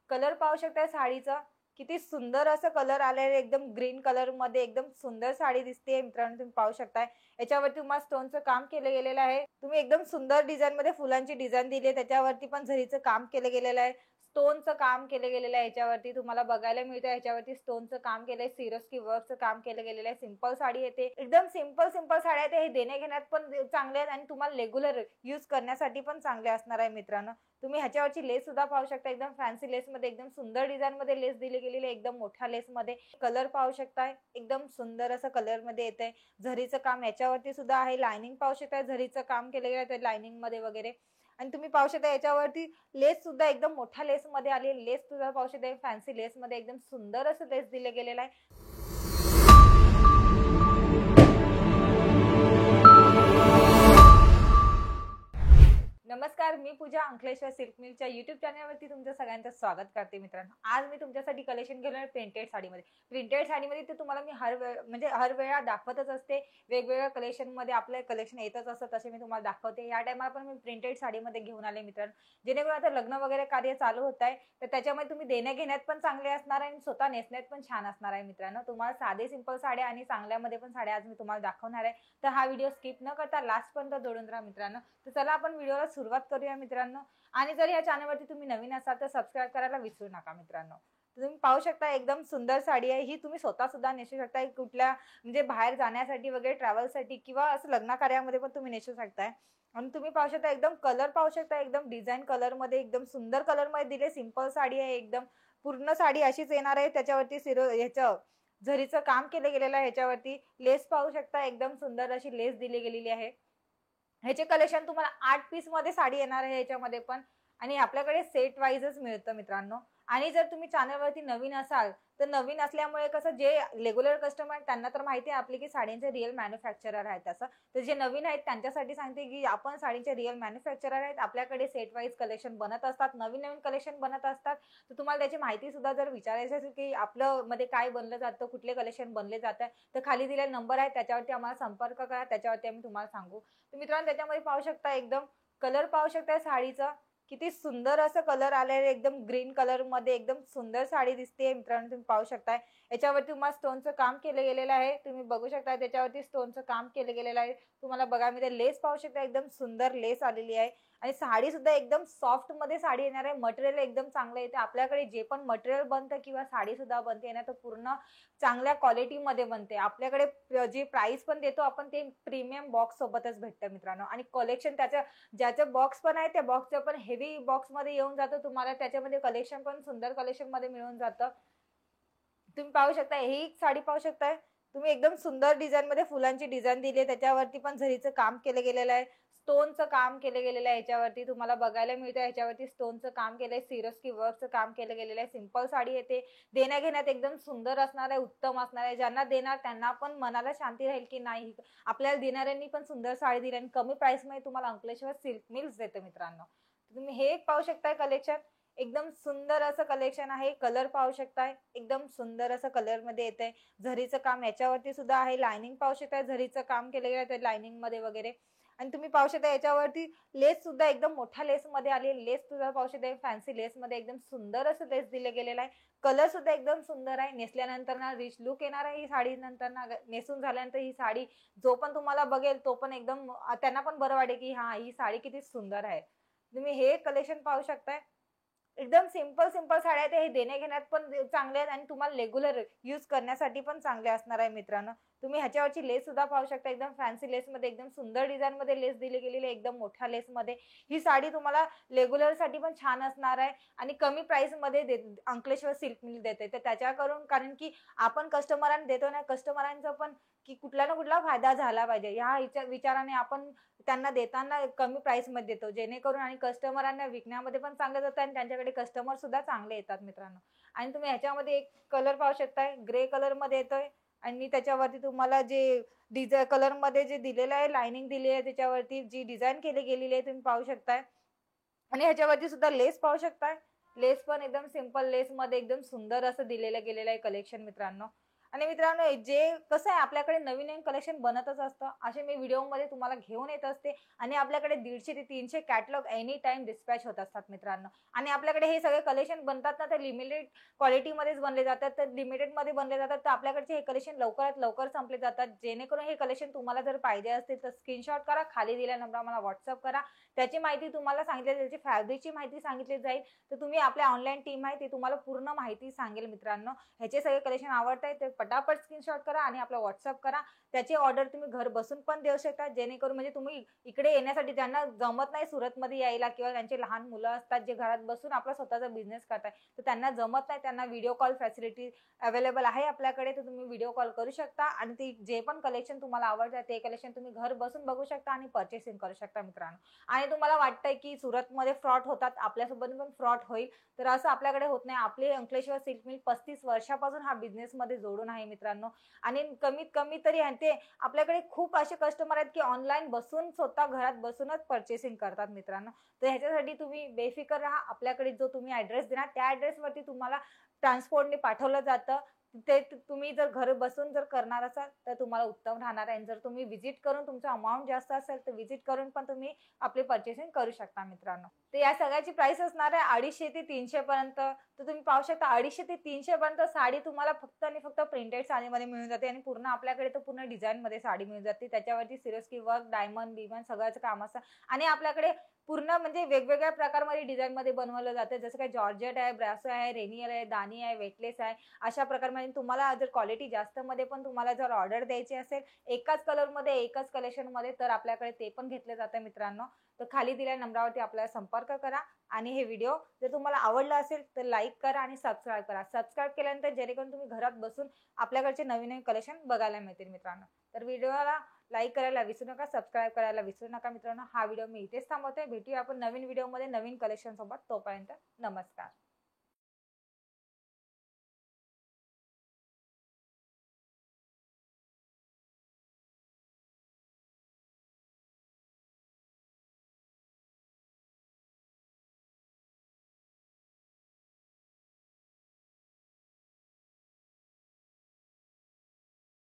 Colour पाहू शकताय साडीचा. किती सुंदर असं कलर आलेलं एकदम ग्रीन कलर मध्ये एकदम सुंदर साडी दिसते मित्रांनो. तुम्ही पाहू शकताय याच्यावरती तुम्हाला स्टोनचं काम केलं गेलेलं आहे. तुम्ही एकदम सुंदर डिझाइन मध्ये फुलांची डिझाइन दिली आहे. त्याच्यावरती पण झरीचं काम केलं गेलेलं आहे. स्टोनचं काम केलं गेलेलं आहे. याच्यावरती तुम्हाला बघायला मिळतं याच्यावरती स्टोनचं काम केलंय. सिरोस्की वर्कचं काम केलं गेलेलं आहे. सिंपल साडी येते. एकदम सिंपल साड्या आहेत. हे देण्या-घेण्यात पण चांगले आहेत आणि तुम्हाला रेग्युलर यूज करण्यासाठी पण चांगले असणार आहे मित्रांनो. तुम्ही ह्याच्यावरची लेस सुद्धा पाहू शकता. एकदम फॅन्सी लेस मध्ये एकदम सुंदर डिझाइन मध्ये लेस दिली गेलेली आहे. एकदम मोठ्या लेस मध्ये कलर पाहू शकताय. एकदम सुंदर असं कलर मध्ये येतंय. झरीचं काम याच्यावरती सुद्धा आहे. लाइनिंग पाहू शकताय. झरीचं काम केलं गेलं आहे लाइनिंग मध्ये वगैरे. आणि तुम्ही पाहू शकता याच्यावरती लेस सुद्धा एकदम मोठ्या लेस मध्ये आली. लेस सुद्धा पाहू शकता फॅन्सी लेस मध्ये एकदम सुंदर असं लेस दिलं गेलेलं आहे. नमस्कार, मी पूजा अंकलेश्वर सिल्क मिलच्या युट्यूब चॅनलवरती तुमचं सगळ्यांचं स्वागत करते मित्रांनो. आज मी तुमच्यासाठी कलेक्शन केलं आहे प्रिंटेड साडीमध्ये. प्रिंटेड साडीमध्ये ते तुम्हाला मी हर वेळा दाखवतच असते. वेगवेगळ्या कलेक्शनमध्ये आपलं कलेक्शन येतच असतं, तसे मी तुम्हाला दाखवते. या टायमाला पण मी प्रिंटेड साडीमध्ये घेऊन आले मित्रांनो. जेणेकरून आता लग्न वगैरे कार्य चालू होत आहे, तर त्याच्यामध्ये तुम्ही देण्या घेण्यात पण चांगले असणार आहे आणि स्वतः नेसण्यात पण छान असणार आहे मित्रांनो. तुम्हाला साधे सिंपल साड्या आणि चांगल्यामध्ये पण साड्या आज मी तुम्हाला दाखवणार आहे. तर हा व्हिडिओ स्किप न करता लास्ट पर्यंत जोडून राहा मित्रांनो. तर चला आपण व्हिडिओला सुरुवात करूया मित्रांनो. आणि जर या चॅनलवरती तुम्ही नवीन असाल तर सबस्क्राइब करायला विसरू नका मित्रांनो. तुम्ही पाहू शकता एकदम सुंदर साडी आहे ही. तुम्ही स्वतः सुद्धा नेसू शकता. कुठल्या म्हणजे बाहेर जाण्यासाठी वगैरे ट्रॅव्हलसाठी किंवा असं लग्न कार्यामध्ये पण तुम्ही नेसू शकताय. आणि तुम्ही पाहू शकता एकदम कलर पाहू शकता. एकदम डिझाइन कलर मध्ये एकदम सुंदर कलर मध्ये दिले. सिंपल साडी आहे एकदम. पूर्ण साडी अशीच येणार आहे. त्याच्यावरती ह्याचं झरीचं काम केलं गेलेलं आहे. ह्याच्यावरती लेस पाहू शकता. एकदम सुंदर अशी लेस दिली गेलेली आहे. ह्याचे कलेक्शन तुम्हाला 8 पीस मध्ये साडी येणार आहे ह्याच्यामध्ये पण. आणि आपल्याकडे सेट वाईजच मिळतं मित्रांनो. आणि जर तुम्ही चॅनलवरती नवीन असाल तर नवीन असल्यामुळे कसं जे रेग्युलर कस्टमर त्यांना तर माहिती आहे आपली की साडींचे रिअल मॅन्युफॅक्चरर आहेत असं. तर जे नवीन आहेत त्यांच्यासाठी सांगते की आपण साडींचे रिअल मॅन्युफॅक्चरर आहेत. आपल्याकडे सेट वाईज कलेक्शन बनत असतात. नवीन कलेक्शन बनत असतात. तर तुम्हाला त्याची माहिती सुद्धा जर विचारायची असेल की आपलं मध्ये काय बनलं जातं, कुठले कलेक्शन बनले जातात, तर खाली दिलेला नंबर आहे त्याच्यावरती आम्हाला संपर्क करा. त्याच्यावरती आम्ही तुम्हाला सांगू. तर मित्रांनो त्याच्यामध्ये पाहू शकता एकदम कलर पाहू शकता साडीचा. किती सुंदर असं कलर आलेलं एकदम ग्रीन कलर मध्ये एकदम सुंदर साडी दिसते मित्रांनो. तुम्ही पाहू शकताय याच्यावरती तुम्हाला स्टोनचं काम केलं गेलेलं आहे. तुम्ही बघू शकता त्याच्यावरती स्टोनचं काम केलं गेलेलं आहे. तुम्हाला बघा मी लेस पाहू शकता. एकदम सुंदर लेस आलेली आहे. आणि साडी सुद्धा एकदम सॉफ्ट मध्ये साडी येणार आहे. मटेरियल एकदम चांगलं येते. आपल्याकडे जे पण मटेरियल बनतं किंवा साडी सुद्धा बनते ना तर पूर्ण चांगल्या क्वालिटी मध्ये बनते. आपल्याकडे जे प्राइस पण देतो आपण ते प्रीमियम बॉक्स सोबतच भेटतं मित्रांनो. आणि कलेक्शन त्याच्या ज्याचं बॉक्स पण आहे त्या बॉक्सचं पण हेवी बॉक्स मध्ये येऊन जातं तुम्हाला. त्याच्यामध्ये कलेक्शन पण सुंदर कलेक्शन मध्ये मिळून जातं. तुम्ही पाहू शकता ही साडी पाहू शकताय. तुम्ही एकदम सुंदर डिझाइन मध्ये फुलांची डिझाइन दिली आहे. त्याच्यावरती पण झरीचं काम केलं गेलेलं आहे. स्टोनचं काम केलं गेलेलं आहे. याच्यावरती तुम्हाला बघायला मिळतं याच्यावरती स्टोनचं काम केलंय. सिरोस्की वर्कचं काम केलं गेलेलं आहे. सिंपल साडी येते. देण्या घेण्यात एकदम सुंदर असणार आहे. उत्तम असणार आहे. ज्यांना देणार त्यांना पण मनाला शांती राहील की नाही आपल्याला देणाऱ्यांनी पण सुंदर साडी दिली आणि कमी प्राइस मध्ये तुम्हाला अंकलेश्वर सिल्क मिल्स देते मित्रांनो. तुम्ही हे पाहू शकताय कलेक्शन. एकदम सुंदर असं कलेक्शन आहे. कलर पाहू शकताय. एकदम सुंदर असं कलर मध्ये येतंय. झरीचं काम याच्यावरती सुद्धा आहे. लाइनिंग पाहू शकताय. झरीचं काम केलं गेलं आहे लाइनिंग मध्ये वगैरे. आणि तुम्ही पाहू शकता याच्यावरती लेस सुद्धा एकदम मोठ्या लेस मध्ये आली. लेस सुद्धा पाहू शकता फॅन्सी लेस मध्ये एकदम सुंदर असं लेस दिलं गेलेलं आहे. कलर सुद्धा एकदम सुंदर आहे. नेसल्यानंतर ना रिच लुक येणार आहे. ही साडी नंतर ना नेसून झाल्यानंतर ही साडी जो पण तुम्हाला बघेल तो पण एकदम त्यांना पण बरं वाटेल की हा ही साडी किती सुंदर आहे. तुम्ही हे कलेक्शन पाहू शकताय. एकदम सिंपल साड्या आहेत. हे देण्या घेण्यात पण चांगले आहेत आणि तुम्हाला रेग्युलर यूज करण्यासाठी पण चांगले असणार आहे मित्रांनो. तुम्ही ह्याच्यावरची लेस सुद्धा पाहू शकता. एकदम फॅन्सी लेस मध्ये एकदम सुंदर डिझाइन मध्ये लेस दिली गेलेली आहे. एकदम मोठ्या लेस मध्ये ही साडी तुम्हाला रेग्युलर साठी पण छान असणार आहे. आणि कमी प्राइस मध्ये अंकलेश्वर सिल्क मिल देते. तर त्याच्याकरून कारण की आपण कस्टमरांना देतो ना कस्टमरांचं पण की कुठला ना कुठला फायदा झाला पाहिजे ह्या विचाराने आपण त्यांना देताना कमी प्राइस मध्ये देतो. जेणेकरून आणि कस्टमरांना विकण्यामध्ये पण चांगलं जातं आणि त्यांच्याकडे कस्टमर सुद्धा चांगले येतात मित्रांनो. आणि तुम्ही ह्याच्यामध्ये एक कलर पाहू शकताय. ग्रे कलर मध्ये येतोय. आणि त्याच्यावरती तुम्हाला जे कलर मध्ये जे दिलेलं आहे लाइनिंग दिली आहे त्याच्यावरती जी डिझाइन केली गेलेली आहे तुम्ही पाहू शकताय. आणि ह्याच्यावरती सुद्धा लेस पाहू शकताय. लेस पण एकदम सिंपल लेस मध्ये एकदम सुंदर असं दिलेलं गेलेलं आहे कलेक्शन मित्रांनो. आणि मित्रांनो, जे कसं आहे आपल्याकडे नवीन कलेक्शन बनतच असतं. असे मी व्हिडिओमध्ये तुम्हाला घेऊन येत असते आणि आपल्याकडे 150 ते 300 कॅटलॉग एनी टाईम डिस्पॅच होत असतात मित्रांनो. आणि आपल्याकडे हे सगळे कलेक्शन बनतात ना, तर लिमिटेड क्वालिटीमध्येच बनले जातात. तर लिमिटेडमध्ये बनले जातात. तर आपल्याकडचे हे कलेक्शन लवकरात लवकर संपले जातात. जेणेकरून हे कलेक्शन तुम्हाला जर पाहिजे असतील तर स्क्रीनशॉट करा. खाली दिलेल्या नंबरवर मला WhatsApp करा. त्याची माहिती तुम्हाला सांगितली जाईल. त्याची फॅब्रिकची माहिती सांगितली जाईल. तर तुम्ही आपल्या ऑनलाईन टीम आहे ती तुम्हाला पूर्ण माहिती सांगेल मित्रांनो. ह्याचे सगळे कलेक्शन आवडताय ते पटापट स्क्रीनशॉट करा आणि आपला WhatsApp करा. त्याची ऑर्डर तुम्ही घर बसून पण देऊ शकता. जेणेकरून म्हणजे तुम्ही इकडे येण्यासाठी ज्यांना जमत नाही सुरतमध्ये यायला किंवा त्यांचे लहान मुलं असतात जे घरात बसून आपला स्वतःचा बिझनेस करताय, तर त्यांना जमत नाही, त्यांना व्हिडिओ कॉल फॅसिलिटी अवेलेबल आहे आपल्याकडे. तर तुम्ही व्हिडिओ कॉल करू शकता आणि ती जे पण कलेक्शन तुम्हाला आवडतं ते कलेक्शन तुम्ही घर बसून बघू शकता आणि पर्चेसिंग करू शकता मित्रांनो. आणि तुम्हाला वाटतंय की सुरतमध्ये फ्रॉड होतात, आपल्यासोबत पण फ्रॉड होईल, तर असं आपल्याकडे होत नाही. आपली अंकलेश्वर सिल्क मिल 35 वर्षापासून हा बिझनेसमध्ये जोडून आहे मित्रांनो. आणि कमीत कमी तरी ते आपल्याकडे खूप असे कस्टमर आहेत की ऑनलाईन बसून स्वतः घरात बसूनच पर्चेसिंग करतात मित्रांनो. तर ह्याच्यासाठी तुम्ही बेफिकर राहा. आपल्याकडे जो तुम्ही ॲड्रेस देणार त्या ॲड्रेसवरती तुम्हाला ट्रान्सपोर्टने पाठवलं जातं. ते तुम्ही जर घर बसून जर करणार असाल तर तुम्हाला उत्तम राहणार आहे. आणि जर तुम्ही व्हिजिट करून तुमचा अमाउंट जास्त असेल तर व्हिजिट करून पण तुम्ही आपली पर्चेसिंग करू शकता मित्रांनो. तर या सगळ्याची प्राइस असणार आहे 250 ते 300 पर्यंत. तर तुम्ही पाहू शकता 250 ते 300 पर्यंत साडी तुम्हाला फक्त आणि फक्त प्रिंटेड साडीमध्ये मिळून जाते आणि पूर्ण आपल्याकडे तर पूर्ण डिझाइनमध्ये साडी मिळून जाते. त्याच्यावरती सिरोस्की वर्क, डायमंड, बिमंड सगळ्याचं काम असतं आणि आपल्याकडे पूर्ण म्हणजे वेगवेगळ्या प्रकारमध्ये डिझाइनमध्ये बनवलं जातं. जसं काही जॉर्जेट आहे, ब्रासो आहे, रेनियर आहे, दानी आहे, वेटलेस आहे. अशा प्रकारमध्ये तुम्हाला जर क्वालिटी जास्तमध्ये पण तुम्हाला जर ऑर्डर द्यायची असेल एकाच कलरमध्ये, एकाच कलेक्शनमध्ये तर आपल्याकडे ते पण घेतलं जातं मित्रांनो. तर खाली दिलेल्या नंबरावरती आपल्याला संपर्क करा आणि हे व्हिडिओ जर तुम्हाला आवडला असेल तर लाईक करा आणि सबस्क्राईब करा. सबस्क्राईब केल्यानंतर जेणेकरून तुम्ही घरात बसून आपल्याकडचे नवीन कलेक्शन बघायला मिळतील मित्रांनो. तर व्हिडिओला लाईक करायला विसरू नका, सबस्क्राईब करायला विसरू नका मित्रांनो. हा व्हिडिओ मी इथेच थांबवते. भेटूया आपण नवीन व्हिडिओमध्ये नवीन कलेक्शन सोबत. तोपर्यंत नमस्कार.